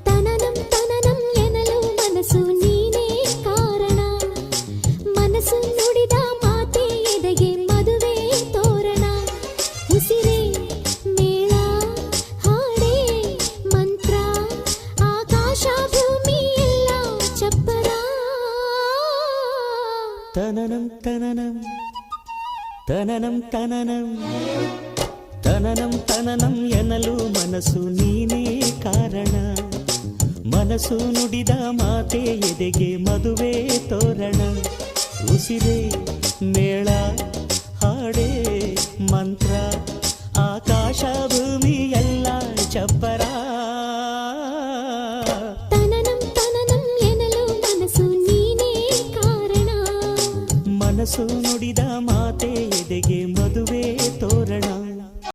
ತನನಂ ತನನಂ ಎನ್ನಲು ಮನಸ್ಸು ನೀನೇ ಕಾರಣ. ಮನಸ್ಸು ನುಡಿದ ಮಾತೆ ಎದೆಗೆ ಮದುವೆ ತೋರಣ. ಉಸಿರೇ ಮೇಳ ಹಾಡೇ ಮಂತ್ರ, ಆಕಾಶ ಭೂಮಿ ಎಲ್ಲ ಚಪ್ಪರ. ತನನಂ ತನನಂ ತನನಂ ತನನಂ ತನನಂ ತನನಂ ಎನ್ನಲು ಮನಸ್ಸು ನೀನೇ ಕಾರಣ. ಮನಸ್ಸು ನುಡಿದ ಮಾತೆ ಎದೆಗೆ ಮದುವೆ ತೋರಣ. ಉಸಿರೇ ಮೇಳ ಹಾಡೇ ಮಂತ್ರ,